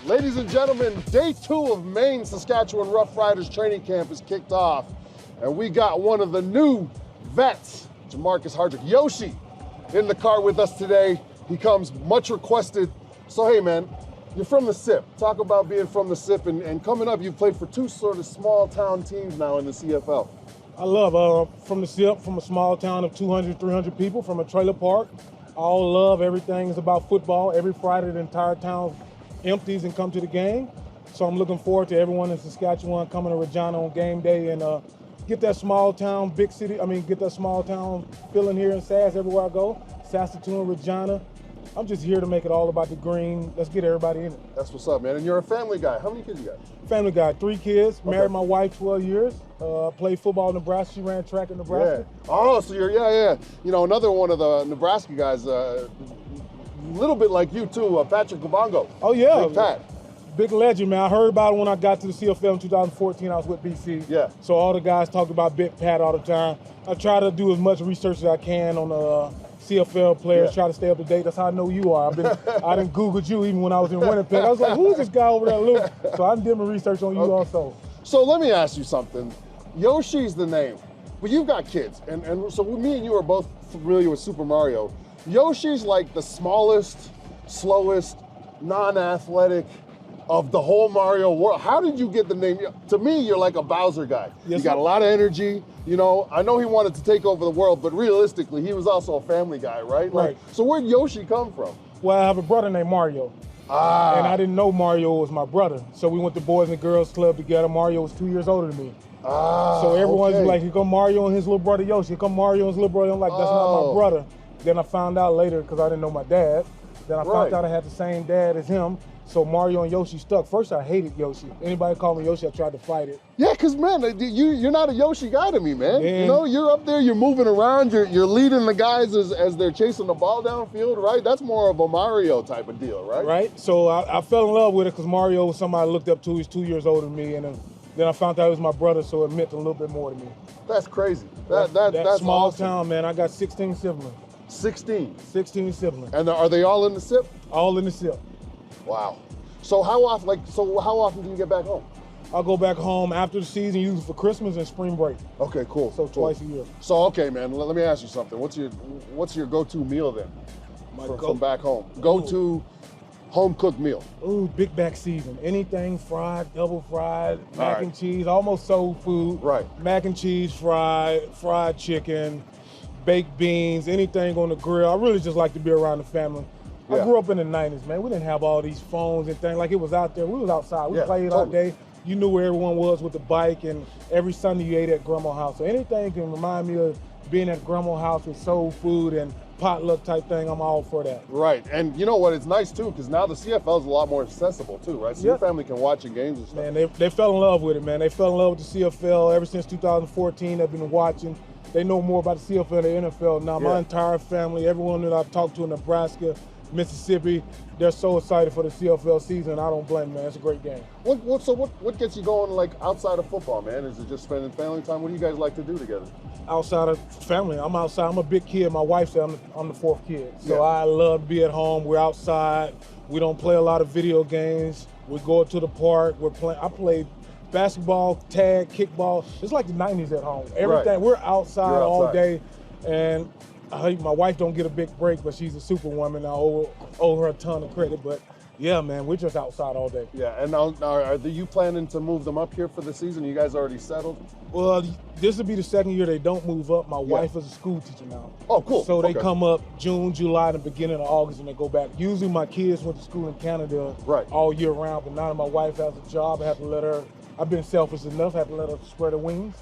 Ladies and gentlemen, day 2 of Maine Saskatchewan Roughriders training camp is kicked off, and we got one of the new vets, Jermarcus Hardrick, Yoshi, in the car with us today. He comes much requested. So hey man, you're from the SIP. Talk about being from the SIP, and coming up, you've played for 2 sort of small town teams now in the CFL. I love from the SIP, from a small town of 200, 300 people, from a trailer park. I all love everything is about football. Every Friday, the entire town empties and come to the game. So I'm looking forward to everyone in Saskatchewan coming to Regina on game day and get that small town, get that small town feeling here in Sask everywhere I go. Saskatchewan, Regina. I'm just here to make it all about the green. Let's get everybody in it. That's what's up, man. And you're a family guy. How many kids you got? Family guy, 3 kids. Okay. Married my wife 12 years. Played football in Nebraska. She ran track in Nebraska. Yeah. Oh, so you're, yeah. You know, another one of the Nebraska guys, a little bit like you too, Patrick Gabongo. Oh yeah. Big Pat. Big legend, man. I heard about it when I got to the CFL in 2014. I was with BC. Yeah. So all the guys talked about Big Pat all the time. I try to do as much research as I can on CFL players, try to stay up to date. That's how I know you are. I didn't Google you even when I was in Winnipeg. I was like, who's this guy over there, Luke? So I did my research on you also. So let me ask you something. Yoshi's the name, but you've got kids. And so me and you are both familiar with Super Mario. Yoshi's like the smallest, slowest, non-athletic of the whole Mario world. How did you get the name? To me, you're like a Bowser guy. Yes, you got a lot of energy. You know, I know he wanted to take over the world, but realistically, he was also a family guy, right? Right. So where'd Yoshi come from? Well, I have a brother named Mario. And I didn't know Mario was my brother. So we went to Boys and Girls Club together. Mario was 2 years older than me. So everyone's like, here come Mario and his little brother Yoshi. Here come Mario and his little brother. I'm like, that's not my brother. Then I found out later, because I didn't know my dad. Then I found out I had the same dad as him. So Mario and Yoshi stuck. First, I hated Yoshi. Anybody call me Yoshi, I tried to fight it. Yeah, because, man, you're not a Yoshi guy to me, man. Yeah. You know, you're up there, you're moving around, you're leading the guys as they're chasing the ball downfield, right? That's more of a Mario type of deal, right? Right. So I fell in love with it because Mario was somebody I looked up to. He's 2 years older than me. And then I found out he was my brother, so it meant a little bit more to me. That's crazy. That's small awesome. town, man. I got 16 siblings. 16? 16 siblings. And are they all in the SIP? All in the SIP. Wow. So how often do you get back home? I'll go back home after the season, usually for Christmas and spring break. Okay, cool. So twice a year. So okay, man. Let me ask you something. What's your go-to meal then? From back home. Go-to home-cooked meal. Ooh, big back season. Anything fried, double fried, mac and cheese, almost soul food. Right. Mac and cheese, fried chicken, baked beans, anything on the grill. I really just like to be around the family. I grew up in the 90s, man. We didn't have all these phones and things. Like, it was out there. We was outside. We played all day. You knew where everyone was with the bike, and every Sunday you ate at Grandma's house. So anything can remind me of being at Grandma's house with soul food and potluck type thing, I'm all for that. Right. And you know what? It's nice, too, because now the CFL is a lot more accessible, too, right? So your family can watch your games and stuff. Man, they fell in love with it, man. They fell in love with the CFL ever since 2014. They've been watching. They know more about the CFL than the NFL now. My entire family, everyone that I've talked to in Nebraska, Mississippi, they're so excited for the CFL season. I don't blame them, man. It's a great game. What gets you going, like, outside of football, man? Is it just spending family time? What do you guys like to do together? Outside of family, I'm outside. I'm a big kid. My wife said I'm the 4th kid. So I love to be at home. We're outside. We don't play a lot of video games. We go to the park. I played basketball, tag, kickball. It's like the 90s at home. Everything. We're outside all day. And my wife don't get a big break, but she's a superwoman. I owe her a ton of credit. But yeah, man, we're just outside all day. Yeah, and now are you planning to move them up here for the season? You guys already settled? Well, this will be the 2nd year they don't move up. My wife is a school teacher now. Oh, cool. So they come up June, July, and the beginning of August, and they go back. Usually my kids went to school in Canada all year round, but now that my wife has a job, I have to let her, I've been selfish enough, I have to let her spread her wings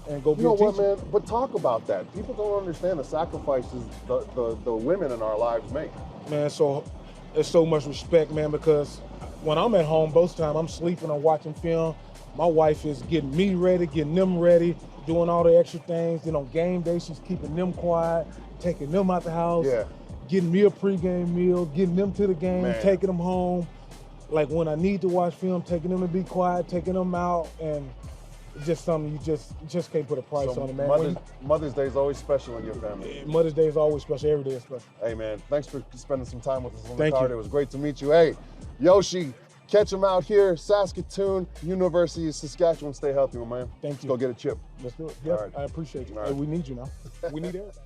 and go be a teacher. You know what, man? But talk about that. People don't understand the sacrifices the women in our lives make. Man, so there's so much respect, man, because when I'm at home, most of the time I'm sleeping or watching film. My wife is getting me ready, getting them ready, doing all the extra things. Then on game day, she's keeping them quiet, taking them out the house, getting me a pregame meal, getting them to the game, taking them home. Like when I need to watch film, taking them to be quiet, taking them out, and it's just something you just can't put a price on it, man. Mother's Day is always special in your family. Mother's Day is always special. Every day is special. Hey, man, thanks for spending some time with us on the Thank card. you. It was great to meet you. Hey, Yoshi, Catch them out here, Saskatoon, University of Saskatchewan. Stay healthy, my man. Thank Let's you. go get a chip. Let's do it. Yeah, All right. I appreciate you. All right. We need you now. We need everybody.